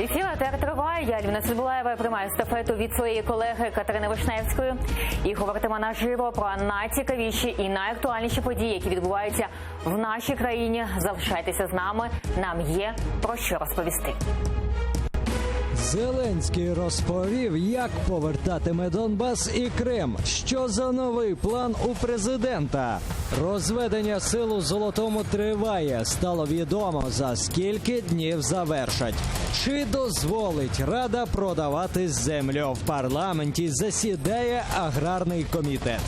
Ефір АТР триває. Я, Альвіна Цибулаєва, приймаю естафету від своєї колеги Катерини Вишневської. І говоритиме наживо про найцікавіші і найактуальніші події, які відбуваються в нашій країні. Залишайтеся з нами. Нам є про що розповісти. Зеленський розповів, як повертатиме Донбас і Крим. Що за новий план у президента? Розведення сил у Золотому триває. Стало відомо, за скільки днів завершать. Чи дозволить Рада продавати землю? В парламенті засідає аграрний комітет.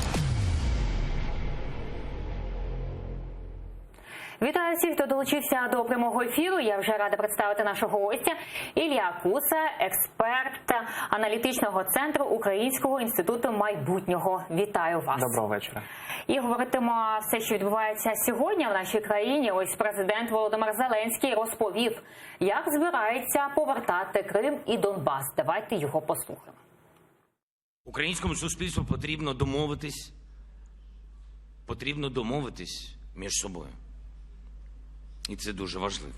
Вітаю всіх, хто долучився до прямого ефіру. Я вже рада представити нашого гостя. Ілля Куса, експерт аналітичного центру Українського інституту майбутнього. Вітаю вас. Доброго вечора. І говоритимо все, що відбувається сьогодні в нашій країні. Ось президент Володимир Зеленський розповів, як збирається повертати Крим і Донбас. Давайте його послухаємо. Українському суспільству потрібно домовитись між собою. І це дуже важливо.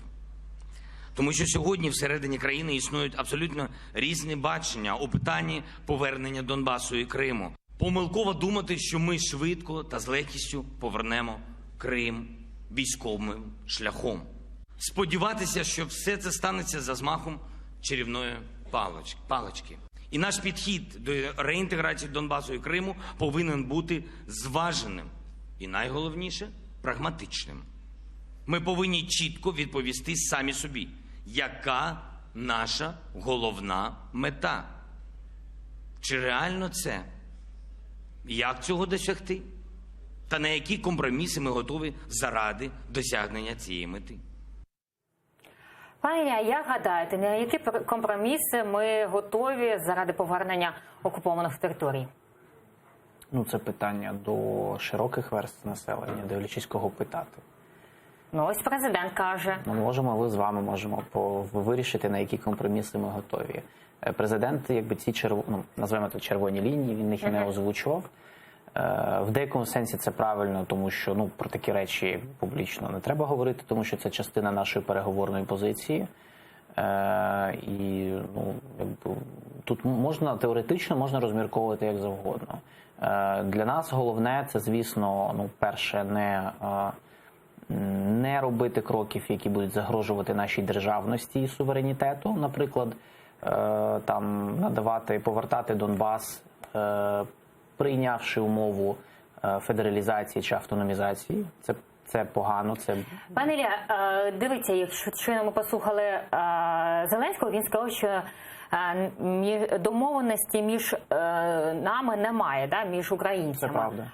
Тому що сьогодні всередині країни існують абсолютно різні бачення у питанні повернення Донбасу і Криму. Помилково думати, що ми швидко та з легкістю повернемо Крим військовим шляхом. Сподіватися, що все це станеться за змахом чарівної палички. І наш підхід до реінтеграції Донбасу і Криму повинен бути зваженим і, найголовніше, прагматичним. Ми повинні чітко відповісти самі собі, яка наша головна мета. Чи реально це? Як цього досягти? Та на які компроміси ми готові заради досягнення цієї мети? Пане Ілля, як гадаєте, на які компроміси ми готові заради повернення окупованих територій? Це питання до широких верств населення, дивлячись кого питати. Ось президент каже. Ми з вами можемо вирішити, на які компроміси ми готові. Президент, ці називаємо це червоні лінії, він їх і не озвучував. В деякому сенсі це правильно, тому що про такі речі публічно не треба говорити, тому що це частина нашої переговорної позиції. І тут теоретично можна розмірковувати як завгодно. Для нас головне це, звісно, перше, не робити кроків, які будуть загрожувати нашій державності і суверенітету, наприклад, повертати Донбас, прийнявши умову федералізації чи автономізації. Це погано. Пане Ілля, дивіться, якщо щойно ми послухали Зеленського, він сказав, що домовленості між нами немає, між українцями. Це правда.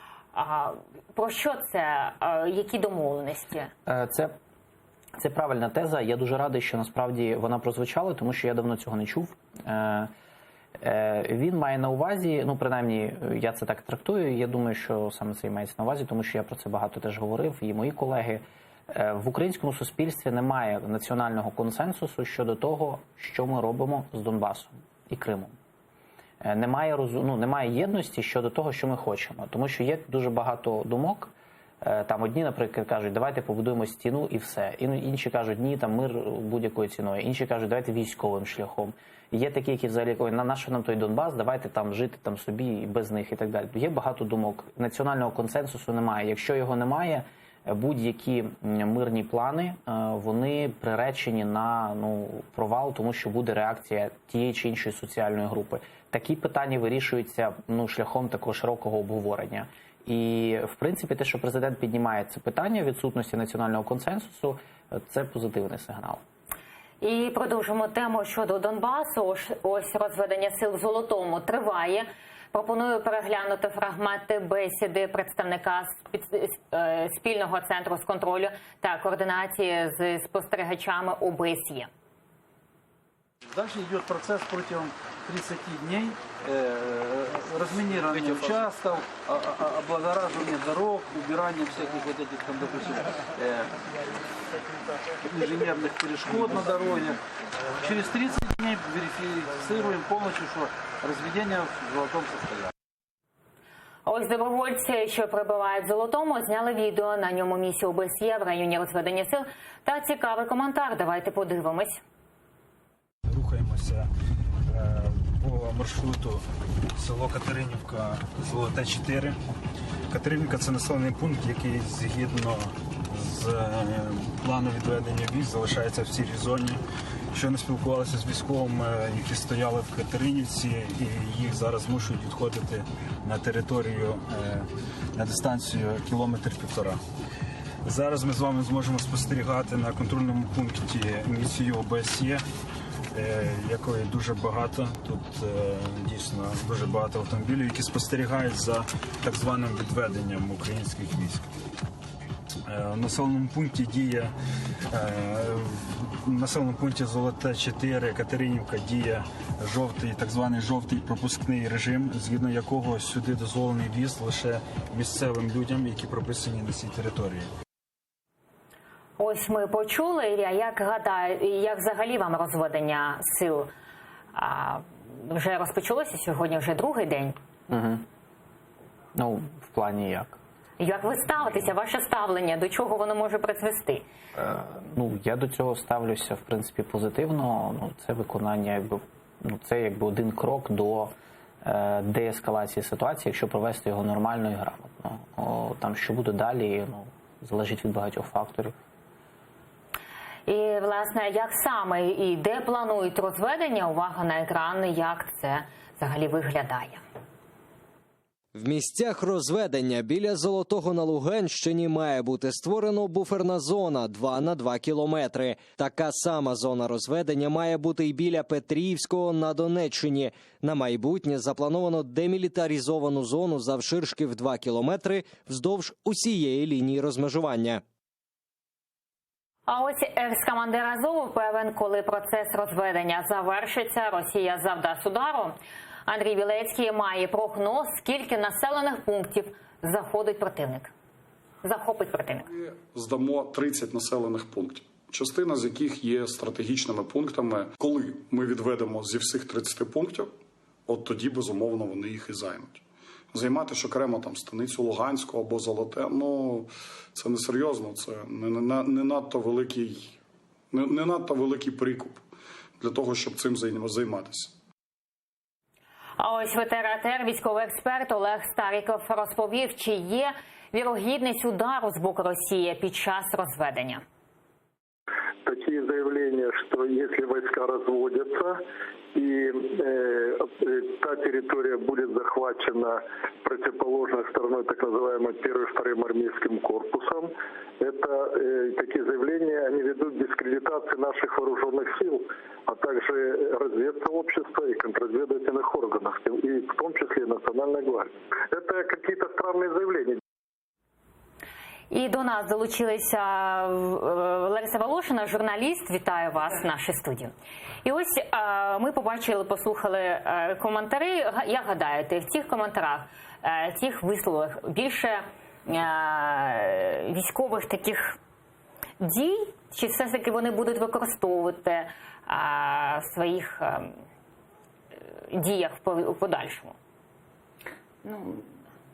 Про що це? Які домовленості? Це правильна теза. Я дуже радий, що насправді вона прозвучала, тому що я давно цього не чув. Він має на увазі, принаймні я це так трактую, я думаю, що саме це і мається на увазі, тому що я про це багато теж говорив, і мої колеги. В українському суспільстві немає національного консенсусу щодо того, що ми робимо з Донбасом і Кримом. Немає єдності щодо того, що ми хочемо. Тому що є дуже багато думок. Одні, наприклад, кажуть, давайте побудуємо стіну і все. Інші кажуть, ні, мир будь-якою ціною. Інші кажуть, давайте військовим шляхом. І є такі, які взагалі, нащо нам той Донбас, давайте жити собі і без них і так далі. Є багато думок. Національного консенсусу немає. Якщо його немає, будь-які мирні плани, вони приречені на провал, тому що буде реакція тієї чи іншої соціальної групи. Такі питання вирішуються шляхом такого широкого обговорення. І, в принципі, те, що президент піднімає це питання відсутності національного консенсусу, це позитивний сигнал. І продовжимо тему щодо Донбасу. Ось розведення сил в Золотому триває. Пропоную переглянути фрагменти бесіди представника спільного центру з контролю та координації з спостерігачами ОБСЄ. Дальше идет процесс протягом 30 дней разминирования участков, облагораживания дорог, убирания всяких допустим, инженерных перешкод на дороге. Через 30 дней верифицируем полностью, что разведение в золотом состоянии. Ось добровольці, що прибувають в Золотому, зняли відео. На ньому місію ОБСЄ в районі розведення сил. Та цікавий коментар. Давайте подивимось. рухався по маршруту село Катеринівка, Золоте 4. Катеринівка – це населений пункт, який згідно з плану відведення військ залишається в сірій зоні. Щойно спілкувалися з військовими, які стояли в Катеринівці, і їх зараз змушують відходити на територію, на дистанцію 1,5 кілометра. Зараз ми з вами зможемо спостерігати на контрольному пункті місію ОБСЄ, якої дуже багато. Тут дійсно дуже багато автомобілів, які спостерігають за так званим відведенням українських військ. В населеному пункті діє в населеному пункті Золоте 4, Катеринівка діє так званий жовтий пропускний режим, згідно якого сюди дозволений в'їзд лише місцевим людям, які прописані на цій території. Ось ми почули, Ілля, як взагалі вам розведення сил вже розпочалося сьогодні, вже другий день? Угу. Ну, в плані як? Як ви ставитеся, ваше ставлення, до чого воно може призвести? Ну, я до цього ставлюся, в принципі, позитивно. Ну, це виконання, це один крок до деескалації ситуації, якщо провести його нормально і грамотно. Там, що буде далі, залежить від багатьох факторів. І, власне, як саме і де планують розведення, увага на екран, як це взагалі виглядає? В місцях розведення біля Золотого на Луганщині має бути створено буферна зона 2 на 2 кілометри. Така сама зона розведення має бути і біля Петрівського на Донеччині. На майбутнє заплановано демілітаризовану зону завширшки в 2 кілометри вздовж усієї лінії розмежування. А ось екс-командир Азову певен, коли процес розведення завершиться, Росія завдасть удару. Андрій Білецький має прогноз, скільки населених пунктів захопить противник. Ми здамо 30 населених пунктів, частина з яких є стратегічними пунктами. Коли ми відведемо зі всіх 30 пунктів, от тоді, безумовно, вони їх і займуть. Займати ж окремо там станицю Луганську або Золоте, це не серйозно, це не надто великий прикуп для того, щоб цим займатися. А ось ветератер, військовий експерт Олег Старіков розповів, чи є вірогідність удару з боку Росії під час розведення. Такие заявления, что если войска разводятся и та территория будет захвачена противоположной стороной, так называемым первым и вторым армейским корпусом, это такие заявления, они ведут к дискредитации наших вооруженных сил, а также разведсообщества и контрразведывательных органов, и в том числе и Национальной гвардии. Это какие-то странные заявления. І до нас долучилася Лариса Волошина, журналіст. Вітаю вас в нашій студії. І ось ми побачили, послухали коментарі. Як гадаєте, в цих коментарях, в цих висловах більше військових таких дій? Чи все ж таки вони будуть використовувати в своїх діях в подальшому?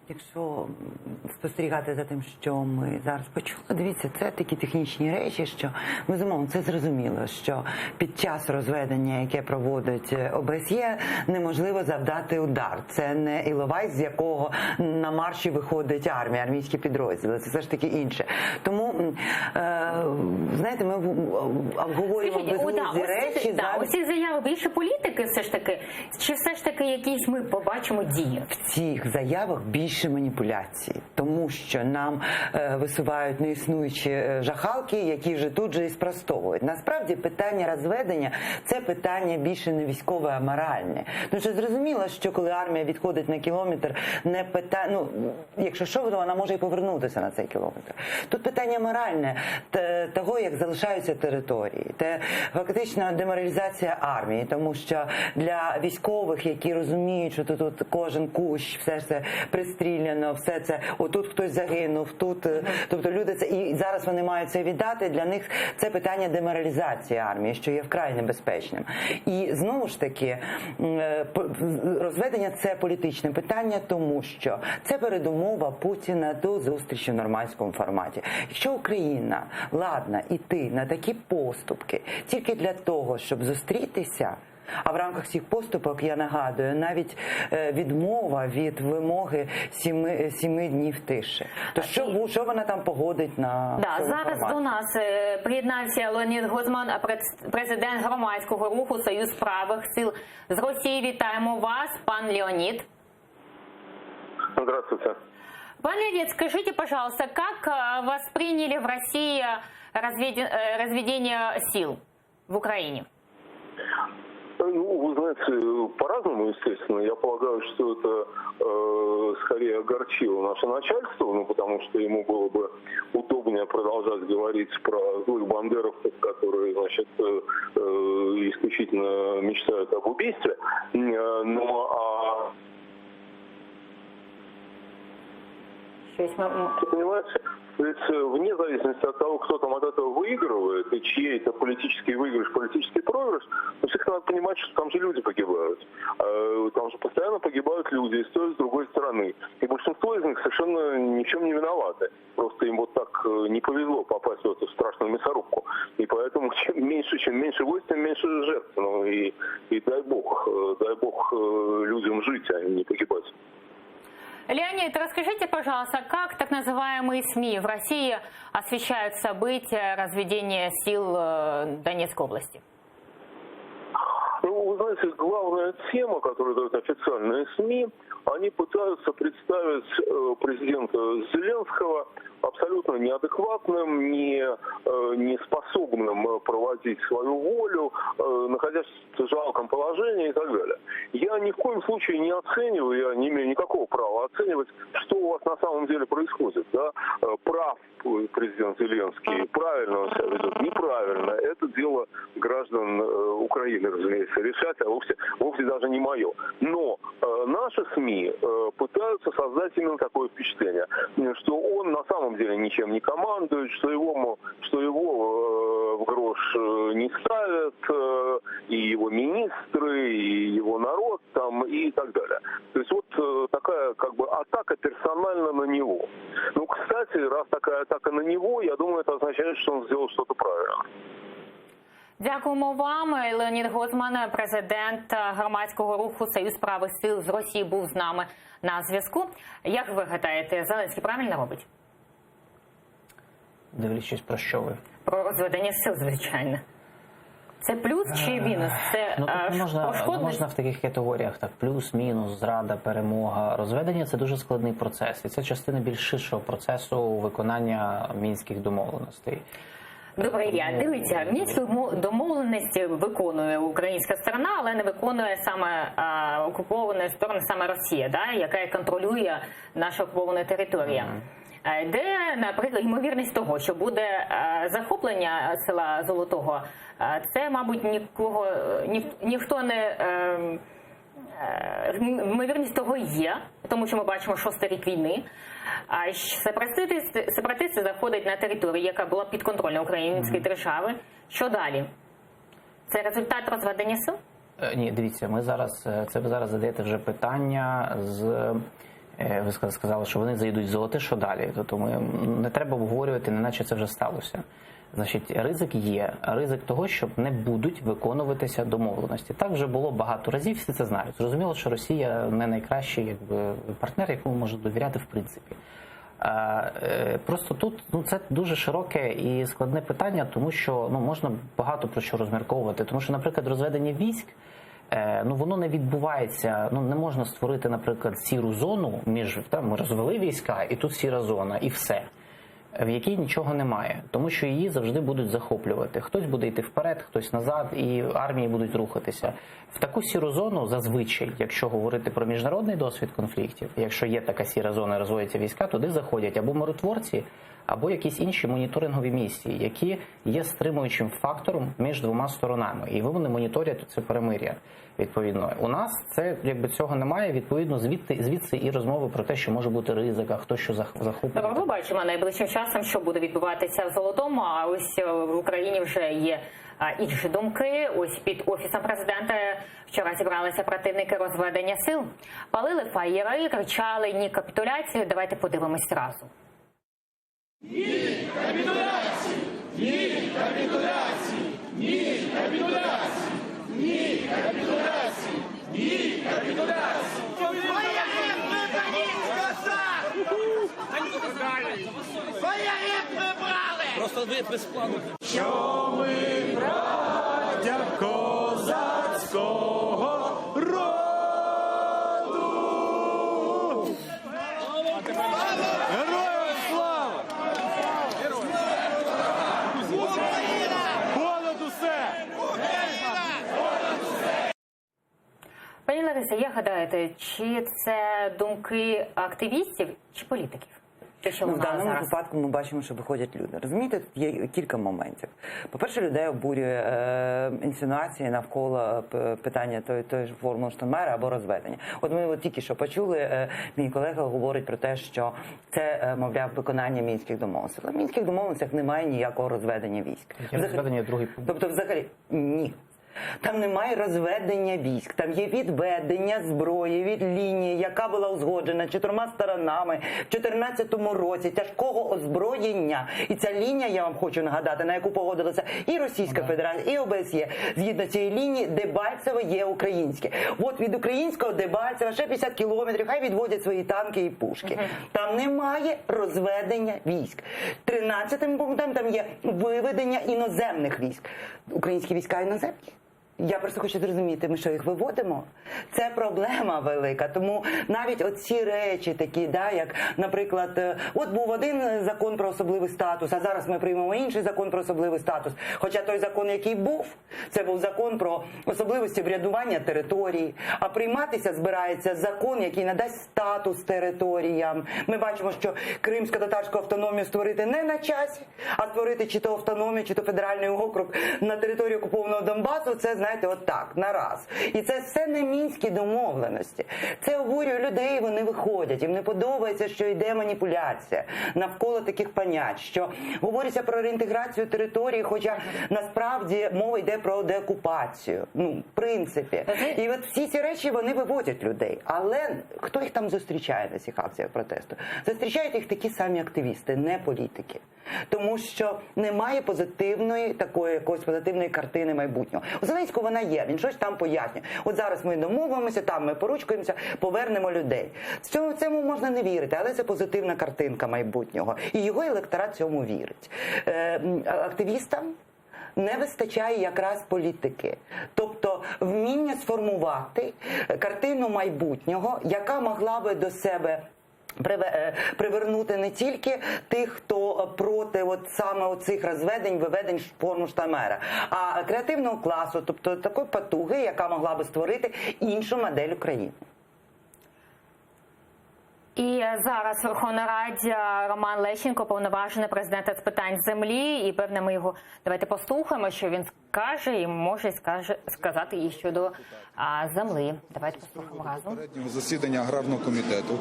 Якщо спостерігати за тим, що ми зараз почули, дивіться, це такі технічні речі, що, безумовно, це зрозуміло, що під час розведення, яке проводить ОБСЄ, неможливо завдати удар. Це не Іловайськ, з якого на марші виходить армія, армійські підрозділи. Це все ж таки інше. Тому, знаєте, ми обговорюємо безглузді речі. Ось ці заяви більше політики все ж таки, чи все ж таки якісь ми побачимо дії? В цих заявах більше маніпуляції, тому що нам висувають неіснуючі жахалки, які вже тут же і спростовують. Насправді питання розведення – це питання більше не військове, а моральне. Тому що зрозуміло, що коли армія відходить на кілометр, не питання, якщо що, то вона може і повернутися на цей кілометр. Тут питання моральне того, як залишаються території. Це фактично деморалізація армії, тому що для військових, які розуміють, що тут кожен кущ, все це пристріляно, все це, отут хтось загинув, тут, тобто люди це, і зараз вони мають це віддати, для них це питання деморалізації армії, що є вкрай небезпечним. І знову ж таки, розведення – це політичне питання, тому що це передумова Путіна до зустрічі в нормандському форматі. Якщо Україна ладна йти на такі поступки тільки для того, щоб зустрітися, А в рамках цих поступок, я нагадую, навіть відмова від вимоги 7 днів тиші. То що вона там погодить на Да, цю зараз інформацію? до нас приєднався Леонід Гозман, президент громадського руху «Союз правых сил» з Росії. Вітаємо вас, пан Леонид. Здравствуйте. Пан Леонид, скажите, пожалуйста, как восприняли в России разведение сил в Украине? Ну, вы знаете, по-разному, естественно. Я полагаю, что это скорее огорчило наше начальство, ну, потому что ему было бы удобнее продолжать говорить про злых бандеровцев, которые, значит, исключительно мечтают об убийстве. Понимаете, ведь вне зависимости от того, кто там от этого выигрывает, и чей это политический выигрыш, политический проигрыш, но всех надо понимать, что там же люди погибают. Там же постоянно погибают люди и с той, и с другой стороны. И большинство из них совершенно ни в чем не виноваты. Просто им вот так не повезло попасть в эту страшную мясорубку. И поэтому чем меньше войск, тем меньше жертв. Ну и дай бог людям жить, а не погибать. Леонид, расскажите, пожалуйста, как так называемые СМИ в России освещают события разведения сил Донецкой области? Ну, вы знаете, главная тема, которую дают официальные СМИ, они пытаются представить президента Зеленского абсолютно неадекватным, не способным проводить свою волю, находясь в жалком положении и так далее. Я ни в коем случае не оцениваю, я не имею никакого права оценивать, что у вас на самом деле происходит. Да? Прав президент Зеленский, правильно он себя ведет, неправильно. Это дело граждан Украины, разумеется, решать, а вовсе даже не мое. Но наши СМИ пытаются создать именно такое впечатление, что он на самом деле ничем не командует, что его в грош не ставят, и его министры, и его народ там, и так далее. То есть вот такая как бы атака персонально на него. Ну, кстати, раз такая атака на него, я думаю, это означает, что он сделал что-то правильно. Дякуємо вам. Леонід Гозман, президент громадського руху «Союз правих сил» з Росії, був з нами на зв'язку. Як ви гадаєте, Зеленський правильно робить? Дивлячись, про що ви? Про розведення сил, звичайно. Це плюс чи мінус? Це можна в таких категоріях, так, плюс, мінус, зрада, перемога. Розведення – це дуже складний процес. І це частина більш ширшого процесу виконання мінських домовленостей. Добре, Ілля, дивіться, мінські домовленості виконує українська сторона, але не виконує саме окупованої сторони, саме Росія, да, яка контролює нашу окуповану територію. Де, наприклад, ймовірність того, що буде захоплення села Золотого, це, мабуть, ніхто не... Ймовірність того є, тому що ми бачимо 6-й рік війни. А сепаратисти заходять на територію, яка була підконтрольна української держави. Що далі? Це результат розведення сил? Ні, дивіться, ви зараз задаєте вже питання ви сказали, що вони зайдуть в Золоте, що далі? Тому не треба обговорювати, неначе це вже сталося. Значить, ризик є. Ризик того, що не будуть виконуватися домовленості. Так вже було багато разів, всі це знають. Зрозуміло, що Росія не найкращий партнер, якому можуть довіряти в принципі. Просто тут це дуже широке і складне питання, тому що можна багато про що розмірковувати. Тому що, наприклад, розведення військ, воно не відбувається, не можна створити, наприклад, сіру зону між, ми розвели війська, і тут сіра зона, і все, в якій нічого немає, тому що її завжди будуть захоплювати. Хтось буде йти вперед, хтось назад, і армії будуть рухатися. В таку сіру зону зазвичай, якщо говорити про міжнародний досвід конфліктів, якщо є така сіра зона і розводяться війська, туди заходять або миротворці, або якісь інші моніторингові місії, які є стримуючим фактором між двома сторонами. І вони моніторять це перемир'я, відповідно. У нас цього немає, відповідно, звідси і розмови про те, що може бути ризик, а хто що захопить. Ми бачимо найближчим часом, що буде відбуватися в Золотому, а ось в Україні вже є інші думки. Ось під Офісом президента вчора зібралися противники розведення сил, палили фаєри, кричали «Ні капітуляції». Давайте подивимось разом. Ні капітуляції! Ні капітуляції! Ні капітуляції! Ні капітуляції! Просто ви без плану. Що ми браття козацького роду. Героям слава! Понад усе! Пані Ларисо, як гадаєте, чи це думки активістів чи політиків? Те, що В лунає даному зараз? випадку ми бачимо, що виходять люди. Розумієте, тут є кілька моментів. По-перше, людей обурює інсинуації навколо питання тої ж формули Штайнмайєра або розведення. От ми тільки що почули, мій колега говорить про те, що це, мовляв, виконання Мінських домовленостей. В Мінських домовленостях немає ніякого розведення військ. Є розведення другий пункт. Тобто, взагалі, ні. Там немає розведення військ, там є відведення зброї від лінії, яка була узгоджена 4 сторонами в 2014 році, тяжкого озброєння. І ця лінія, я вам хочу нагадати, на яку погодилася і Російська Федерація, і ОБСЄ. Згідно цієї лінії, Дебальцеве є українське. От від українського Дебальцева ще 50 кілометрів, хай відводять свої танки і пушки. Там немає розведення військ. 13-м пунктом там є виведення іноземних військ. Українські війська іноземні. Я просто хочу зрозуміти, ми що, їх виводимо? Це проблема велика. Тому навіть оці речі такі, да, як, наприклад, от був один закон про особливий статус, а зараз ми приймемо інший закон про особливий статус. Хоча той закон, який був, це був закон про особливості врядування території, а прийматися збирається закон, який надасть статус територіям. Ми бачимо, що кримсько-татарську автономію створити не на часі, а створити чи то автономію, чи то федеральний округ на території окупованого Донбасу, це, знаєте, от так, на раз. І це все не мінські домовленості. Це обурює людей, вони виходять. Їм не подобається, що йде маніпуляція навколо таких понять, що говориться про реінтеграцію території, хоча насправді мова йде про деокупацію. Ну, в принципі. І от всі ці речі, вони виводять людей. Але хто їх там зустрічає на цих акціях протесту? Зустрічають їх такі самі активісти, не політики. Тому що немає позитивної, такої якоїсь позитивної картини майбутнього. У Зеленського вона є, він щось там пояснює. От зараз ми домовимося, там ми поручкуємося, повернемо людей. Цьому можна не вірити, але це позитивна картинка майбутнього. І його електорат цьому вірить. Активістам не вистачає якраз політики. Тобто вміння сформувати картину майбутнього, яка могла би до себе привернути не тільки тих, хто проти от саме оцих розведень, виведень форму Штайнмайєра, а креативного класу, тобто такої потуги, яка могла би створити іншу модель України. І зараз в Верховній Раді Роман Лещенко, повноважений президента з питань землі, і певне ми його давайте послухаємо, що він скаже і може сказати і щодо землі. Давайте послухаємо разом. Попереднього засідання аграрного комітету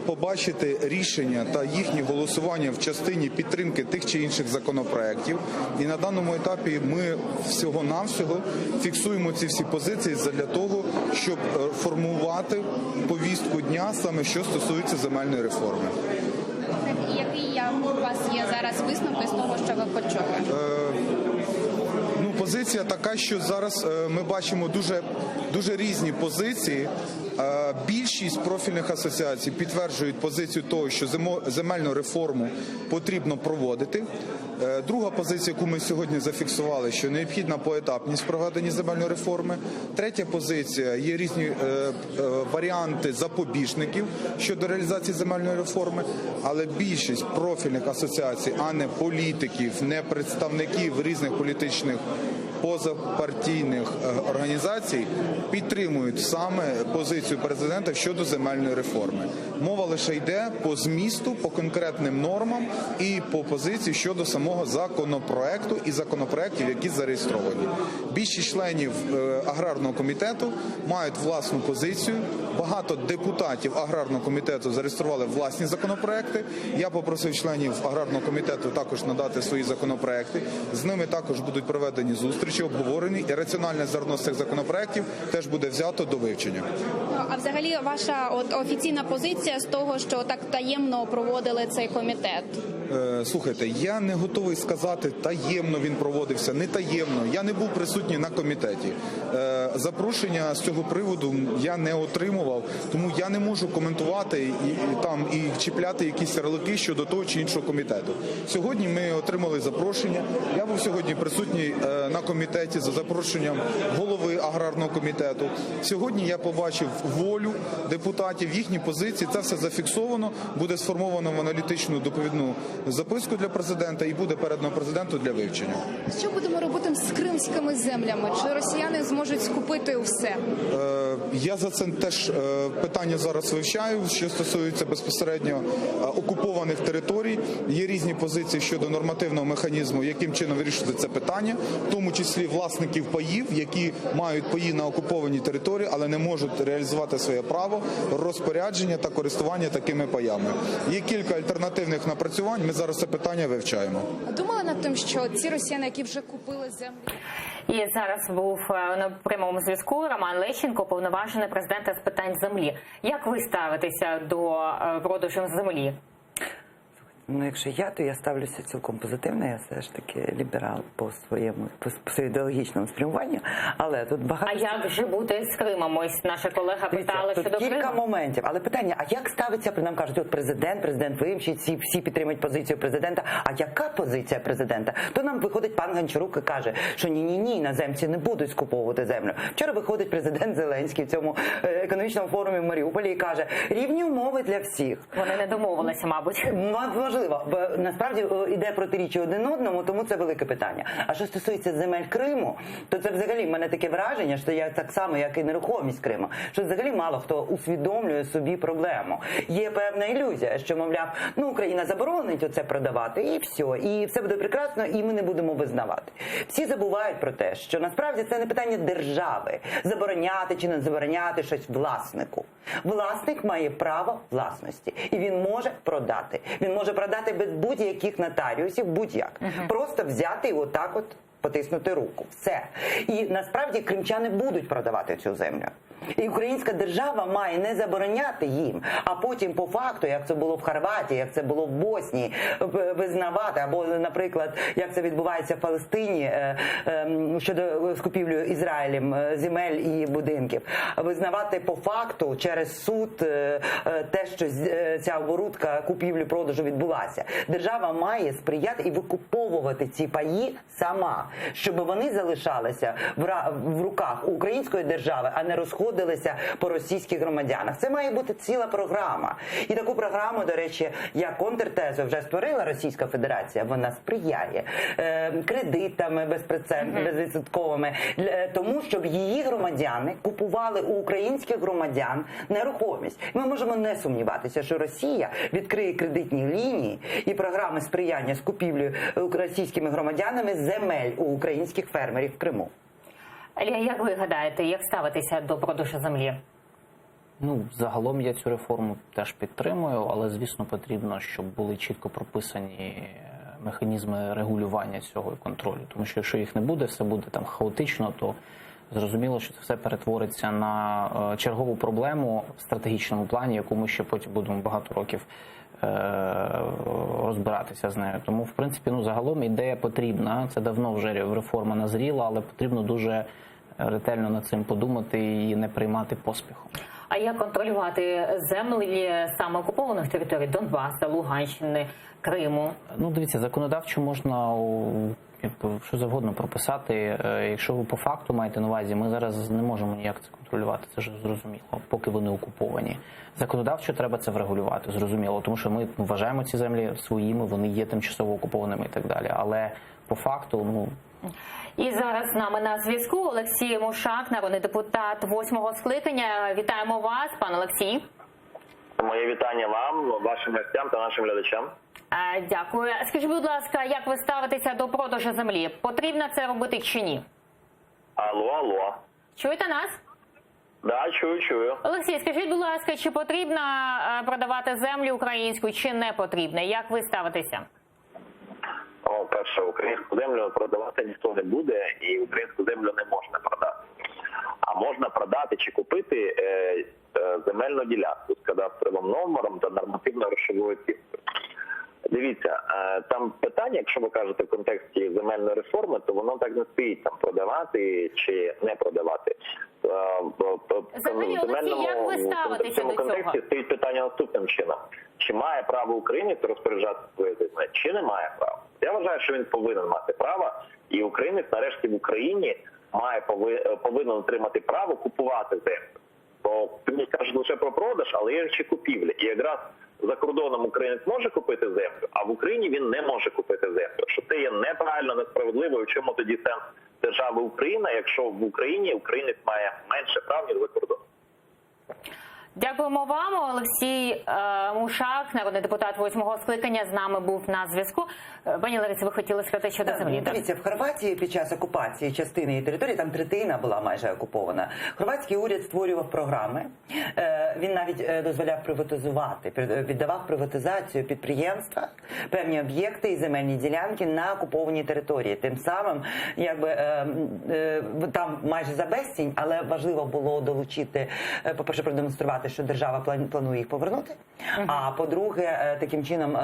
побачити рішення та їхні голосування в частині підтримки тих чи інших законопроєктів. І на даному етапі ми всього-навсього фіксуємо ці всі позиції для того, щоб формувати повістку дня саме що стосується земельної реформи. Який у вас є зараз висновки з того, що ви почули? Позиція така, що зараз ми бачимо дуже різні позиції. Більшість профільних асоціацій підтверджують позицію того, що земельну реформу потрібно проводити. Друга позиція, яку ми сьогодні зафіксували, що необхідна поетапність проведення земельної реформи. Третя позиція, є різні варіанти запобіжників щодо реалізації земельної реформи, але більшість профільних асоціацій, а не політиків, не представників різних політичних позапартійних організацій підтримують саме позицію президента щодо земельної реформи. Мова лише йде по змісту, по конкретним нормам і по позиції щодо самого законопроекту і законопроектів, які зареєстровані. Більшість членів аграрного комітету мають власну позицію. Багато депутатів аграрного комітету зареєстрували власні законопроекти. Я попросив членів аграрного комітету також надати свої законопроекти. З ними також будуть проведені зустрічі, обговорені, і раціональне зерно з цих законопроектів теж буде взято до вивчення. А взагалі ваша офіційна позиція з того, що так таємно проводили цей комітет? Слухайте, я не готовий сказати, таємно він проводився, не таємно. Я не був присутній на комітеті. Запрошення з цього приводу я не отримував, тому я не можу коментувати і чіпляти якісь ярлики щодо того чи іншого комітету. Сьогодні ми отримали запрошення. Я був сьогодні присутній на комітеті за запрошенням голови аграрного комітету. Сьогодні я побачив волю депутатів, їхні позиції. Це все зафіксовано, буде сформовано в аналітичну доповідну записку для президента і буде передано президенту для вивчення. Що будемо робити з кримськими землями? Чи росіяни зможуть скупити все? Я за це теж питання зараз вивчаю, що стосується безпосередньо окупованих територій. Є різні позиції щодо нормативного механізму, яким чином вирішити це питання, в тому числі власників паїв, які мають паї на окупованій території, але не можуть реалізувати своє право розпорядження та користування такими паями. Є кілька альтернативних напрацювань, ми зараз це питання вивчаємо. Думали над тим, що ці росіяни, які вже купили землю? І зараз був на прямому зв'язку Роман Лещенко, повноважений президента з питань землі. Як ви ставитеся до продажу землі? Ну, якщо то я ставлюся цілком позитивно, я все ж таки ліберал по своєму ідеологічному спрямуванню, але тут багато... А як же бути з Кримом? Ось наша колега питала щодо Криму. Кілька моментів, але питання, а як ставиться, нам кажуть, от президент вимчить, всі підтримують позицію президента, а яка позиція президента? То нам виходить пан Гончарук і каже, що ні, іноземці не будуть скуповувати землю. Вчора виходить президент Зеленський в цьому економічному форумі в Маріуполі і каже, рівні умови для всіх. Вони не домовилися, мабуть. Можливо. Насправді йде протиріччя один одному, тому це велике питання. А що стосується земель Криму, то це взагалі в мене таке враження, що я так само, як і нерухомість Криму, що взагалі мало хто усвідомлює собі проблему. Є певна ілюзія, що, мовляв, Україна заборонить оце продавати, і все буде прекрасно, і ми не будемо визнавати. Всі забувають про те, що насправді це не питання держави, забороняти чи не забороняти щось власнику. Власник має право власності, і він може продати. Він може продати без будь-яких нотаріусів, будь-як. Просто взяти і отак потиснути руку. Все. І насправді кримчани будуть продавати цю землю. І українська держава має не забороняти їм, а потім по факту, як це було в Хорватії, як це було в Боснії, визнавати, або, наприклад, як це відбувається в Палестині щодо скупівлі Ізраїлем земель і будинків, визнавати по факту через суд те, що ця оборудка купівлі-продажу відбулася. Держава має сприяти і викуповувати ці паї сама, щоб вони залишалися в руках української держави, а не розходилися по російських громадянах. Це має бути ціла програма. І таку програму, до речі, як контртезу вже створила Російська Федерація. Вона сприяє кредитами безвідсотковими, тому, щоб її громадяни купували у українських громадян нерухомість. Ми можемо не сумніватися, що Росія відкриє кредитні лінії і програми сприяння з купівлею російськими громадянами земель у українських фермерів в Криму. Ілля, як ви гадаєте, як ставитися до продажу землі? Загалом я цю реформу теж підтримую, але, звісно, потрібно, щоб були чітко прописані механізми регулювання цього і контролю. Тому що якщо їх не буде, все буде там хаотично, то зрозуміло, що це все перетвориться на чергову проблему в стратегічному плані, яку ми ще потім будемо багато років розбиратися з нею. Тому, в принципі, загалом ідея потрібна. Це давно вже реформа назріла, але потрібно дуже ретельно над цим подумати і не приймати поспіхом. А як контролювати землі саме окупованих територій Донбасу, Луганщини, Криму? Дивіться, законодавчо можна що завгодно прописати. Якщо ви по факту маєте на увазі, ми зараз не можемо ніяк це контролювати, це ж зрозуміло, поки вони окуповані. Законодавчо треба це врегулювати, зрозуміло, тому що ми вважаємо ці землі своїми, вони є тимчасово окупованими і так далі. Але по факту, І зараз з нами на зв'язку Олексій Мушак, народний депутат 8-го скликання. Вітаємо вас, пан Олексій. Моє вітання вам, вашим гостям та нашим глядачам. Дякую. Скажіть, будь ласка, як ви ставитеся до продажу землі? Потрібно це робити чи ні? Алло. Чуєте нас? Да, чую. Олексій, скажіть, будь ласка, чи потрібно продавати землю українську, чи не потрібно? Як ви ставитеся? Перше, українську землю продавати ніхто не буде, і українську землю не можна продати. А можна продати чи купити земельну ділянку з кадастровим номером та нормативно-грошовою оцінкою. Дивіться, там питання, якщо ви кажете в контексті земельної реформи, то воно так не стоїть, там продавати чи не продавати. Взагалі, Олексій, як ви ставитеся в цьому до цього? контексті стоїть питання наступним чином. Чи має право українець розпоряджатися своєю землею, чи не має права? Я вважаю, що він повинен мати право, і українець нарешті в Україні повинен отримати право купувати землю. Бо мені кажуть лише про продаж, але є ще купівля. І якраз за кордоном українець може купити землю, а в Україні він не може купити землю. Що це є неправильно, несправедливо, і в чому тоді сенс держави Україна, якщо в Україні українець має менше прав, ніж за кордоном. Дякуємо вам. Олексій Мушак, народний депутат 8-го скликання, з нами був на зв'язку. Пані Ларисі, ви хотіли сказати щодо землі? Дивіться, в Хорватії під час окупації частини її території, там третина була майже окупована, хорватський уряд створював програми, він навіть дозволяв приватизувати, віддавав приватизацію підприємства, певні об'єкти і земельні ділянки на окупованій території. Тим самим, якби, там майже за безцінь, але важливо було долучити, по-перше, продемонструвати, що держава планує їх повернути, а по-друге, таким чином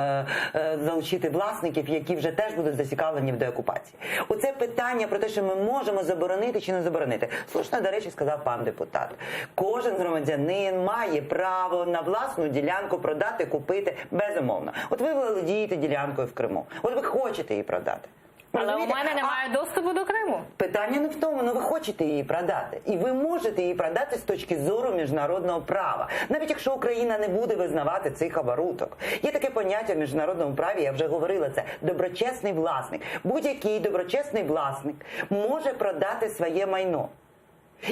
залучити власників, які вже теж будуть зацікавлені в деокупації. Оце питання про те, що ми можемо заборонити чи не заборонити. Слушно, до речі, сказав пан депутат. Кожен громадянин має право на власну ділянку продати, купити, безумовно. От ви володієте ділянкою в Криму. От ви хочете її продати. Але у мене немає доступу до Криму. Питання не в тому, але ви хочете її продати. І ви можете її продати з точки зору міжнародного права. Навіть якщо Україна не буде визнавати цих оборудок. Є таке поняття в міжнародному праві, я вже говорила це, доброчесний власник. Будь-який доброчесний власник може продати своє майно.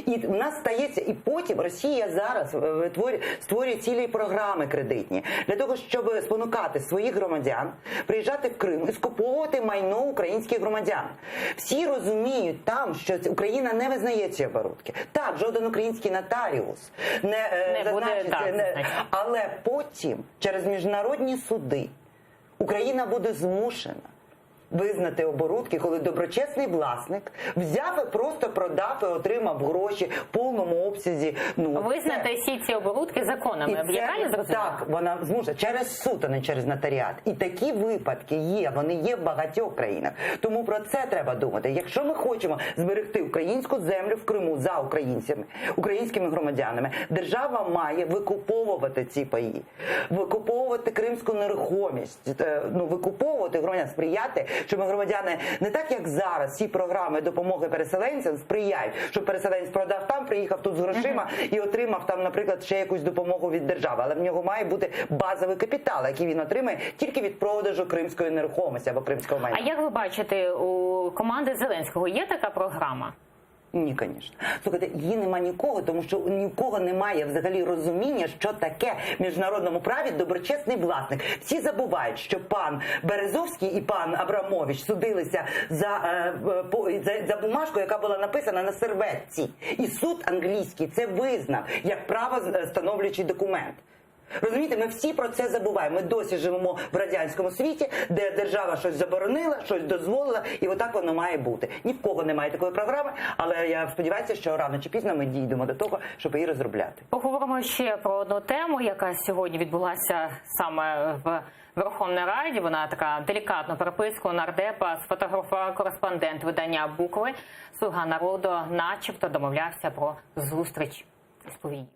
І в нас стається, і потім Росія зараз створює цілі програми кредитні для того, щоб спонукати своїх громадян приїжджати в Крим і скуповувати майно українських громадян. Всі розуміють там, що Україна не визнає ці оборудки. Так, жоден український нотаріус не буде так. Але потім через міжнародні суди Україна буде змушена визнати оборудки, коли доброчесний власник взяв і просто продав і отримав гроші в повному обсязі. Визнати всі ці оборудки законами. Я правильно зрозуміла? Так, вона зможе через суд, а не через нотаріат. І такі випадки є, вони є в багатьох країнах. Тому про це треба думати. Якщо ми хочемо зберегти українську землю в Криму за українцями, українськими громадянами, держава має викуповувати ці паї, викуповувати кримську нерухомість, викуповувати громадян, сприяти, щоб громадяни не так, як зараз, ці програми допомоги переселенцям сприяють, щоб переселенець продав там, приїхав тут з грошима і отримав там, наприклад, ще якусь допомогу від держави. Але в нього має бути базовий капітал, який він отримає тільки від продажу кримської нерухомості або кримського майна. А як ви бачите, у команди Зеленського є така програма? Ні, звісно. Слухайте, її нема нікого, тому що ні в кого немає взагалі розуміння, що таке в міжнародному праві доброчесний власник. Всі забувають, що пан Березовський і пан Абрамович судилися за бумажку, яка була написана на серветці. І суд англійський це визнав як правостановлюючий документ. Розумієте, ми всі про це забуваємо. Ми досі живемо в радянському світі, де держава щось заборонила, щось дозволила, і отак воно має бути. Ні в кого немає такої програми, але я сподіваюся, що рано чи пізно ми дійдемо до того, щоб її розробляти. Поговоримо ще про одну тему, яка сьогодні відбулася саме в Верховній Раді. Вона така делікатну переписку нардепа сфотографував кореспондент видання «Букви». «Слуга народу» начебто домовлявся про зустріч з повією.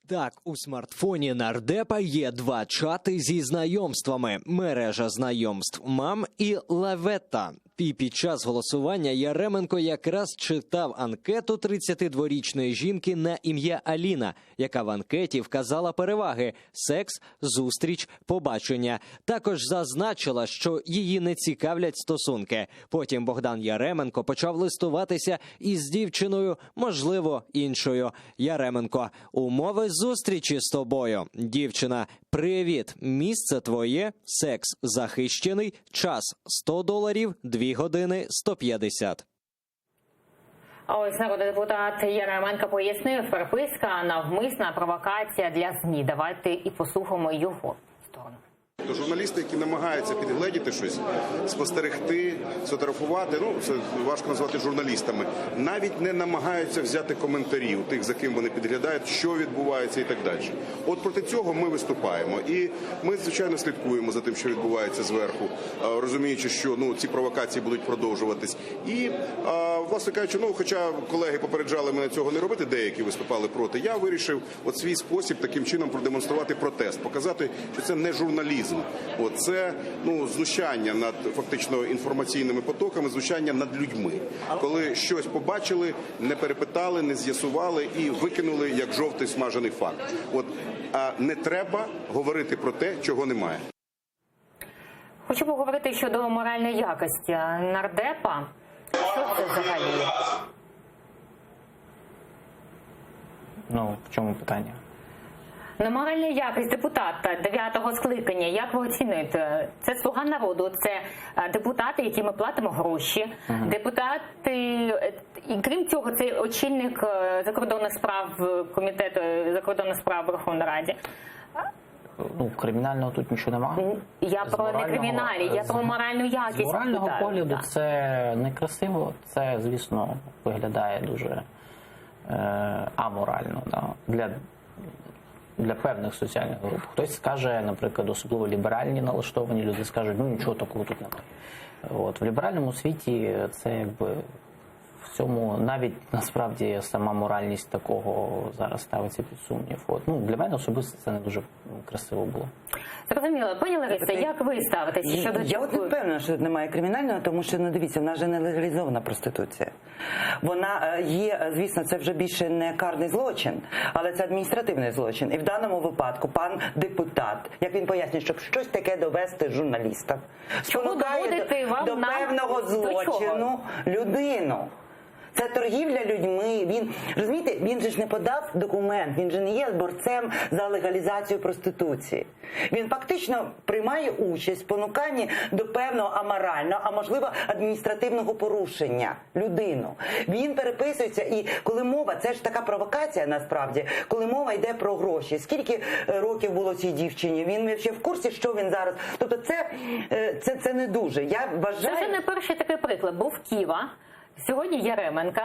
Так, у смартфоні нардепа є два чати зі знайомствами. Мережа знайомств «Мам» і «Лаветта». І під час голосування Яременко якраз читав анкету 32-річної жінки на ім'я Аліна, яка в анкеті вказала переваги – секс, зустріч, побачення. Також зазначила, що її не цікавлять стосунки. Потім Богдан Яременко почав листуватися із дівчиною, можливо, іншою. Яременко: умови зустрічі з тобою. Дівчина: привіт, місце твоє, секс захищений, час $100, 2 години 150. А ось народний депутат Яременко пояснив, переписка – навмисна провокація для ЗМІ. Давайте і послухаємо його сторону. то журналісти, які намагаються підгледіти щось, спостерегти, сфотографувати, ну це важко назвати журналістами, навіть не намагаються взяти коментарі у тих, за ким вони підглядають, що відбувається і так далі. От проти цього ми виступаємо. І ми, звичайно, слідкуємо за тим, що відбувається зверху, розуміючи, що ці провокації будуть продовжуватись. І, власне кажучи, хоча колеги попереджали мене цього не робити, деякі виступали проти, я вирішив от свій спосіб таким чином продемонструвати протест, показати, що це не журналізм, це знущання над фактично інформаційними потоками, знущання над людьми. Коли щось побачили, не перепитали, не з'ясували і викинули як жовтий смажений факт. Не треба говорити про те, чого немає. Хочу поговорити щодо моральної якості нардепа. Що це взагалі? В чому питання? Моральна якість депутата 9-го скликання, як ви оцінюєте? Це «Слуга народу», це депутати, яким ми платимо гроші, депутати, і крім цього, це очільник закордонних справ Комітету закордонних справ Верховної Ради. Кримінального тут нічого немає. Я про не криміналі, я про моральну якість. З морального погляду це некрасиво, це, звісно, виглядає дуже аморально для певних соціальних груп. Хтось скаже, наприклад, особливо ліберальні налаштовані люди скажуть, нічого такого тут немає. В ліберальному світі це якби в цьому навіть насправді сама моральність такого зараз ставиться під сумнів. Для мене особисто це не дуже красиво було. Зрозуміло. Пані Лариса, як ви ставитеся щодо цього? Я не впевнена, що тут немає кримінального, тому що, дивіться, вона вже не легалізована проституція. Вона є, звісно, це вже більше не карний злочин, але це адміністративний злочин. І в даному випадку пан депутат, як він пояснює, щоб щось таке довести журналістам, спонукає до певного злочину людину. Це торгівля людьми. Він, розумієте, він же ж не подав документ, він же не є борцем за легалізацію проституції. Він фактично приймає участь в спонуканні до певного аморального, а можливо адміністративного порушення людину. Він переписується, і коли мова, це ж така провокація насправді, коли мова йде про гроші. Скільки років було цій дівчині? Він ще в курсі, що він зараз. Тобто це не дуже. Я вважаю... Це не перший такий приклад. Був Ківа. Сьогодні Яременка.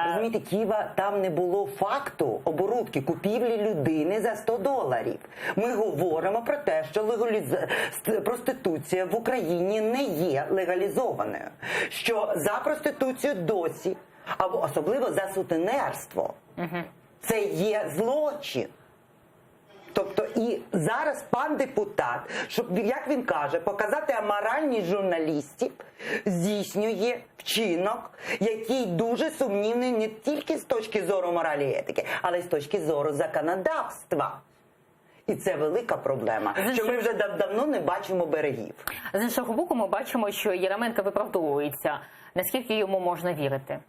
Розумієте, Києва, там не було факту оборудки, купівлі людини за $100. Ми говоримо про те, що проституція в Україні не є легалізованою. Що за проституцію досі, або особливо за сутенерство, це є злочин. Тобто і зараз пан депутат, щоб, як він каже, показати аморальність журналістів, здійснює вчинок, який дуже сумнівний не тільки з точки зору моралі і етики, але й з точки зору законодавства. І це велика проблема, що ми вже давно не бачимо берегів. З іншого боку, ми бачимо, що Яременко виправдовується. Наскільки йому можна вірити?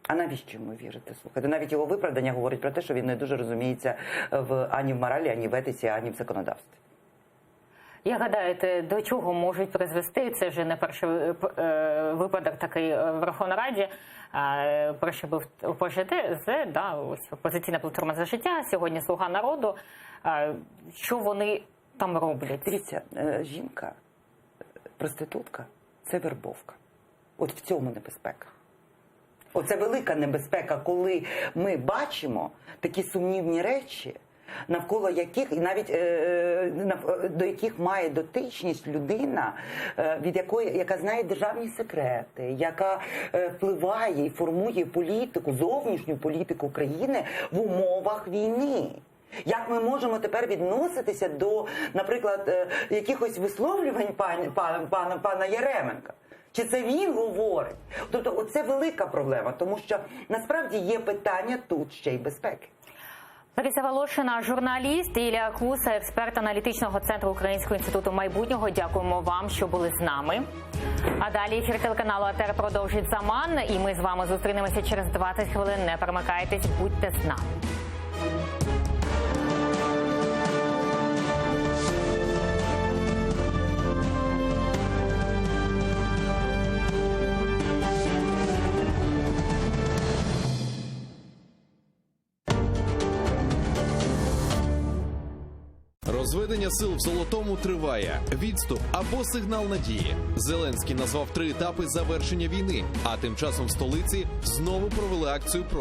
А навіщо йому вірити? Слухайте, навіть його виправдання говорить про те, що він не дуже розуміється ані в моралі, ані в етиці, ані в законодавстві. Як гадаєте, до чого можуть призвести? Це вже не перший випадок такий в Верховній Раді. Перший був ОПЖТ, ось «Опозиційна платформа за життя», сьогодні «Слуга народу». Що вони там роблять? Дивіться, жінка, проститутка – це вербовка. От в цьому небезпека. Оце велика небезпека, коли ми бачимо такі сумнівні речі, навколо яких, і навіть до яких має дотичність людина, яка знає державні секрети, яка впливає і формує політику, зовнішню політику країни в умовах війни. Як ми можемо тепер відноситися до, наприклад, якихось висловлювань пана Яременка? Чи це він говорить? Тобто оце велика проблема, тому що насправді є питання тут ще й безпеки. Лариса Волошина, журналіст, і Ілля Куса, експерт аналітичного центру Українського інституту майбутнього. Дякуємо вам, що були з нами. А далі ефір телеканалу АТR продовжить «Заман», і ми з вами зустрінемося через 20 хвилин. Не перемикайтесь, будьте з нами. Розведення сил в Золотому триває. Відступ або сигнал надії. Зеленський назвав 3 етапи завершення війни, а тим часом в столиці знову провели акцію проти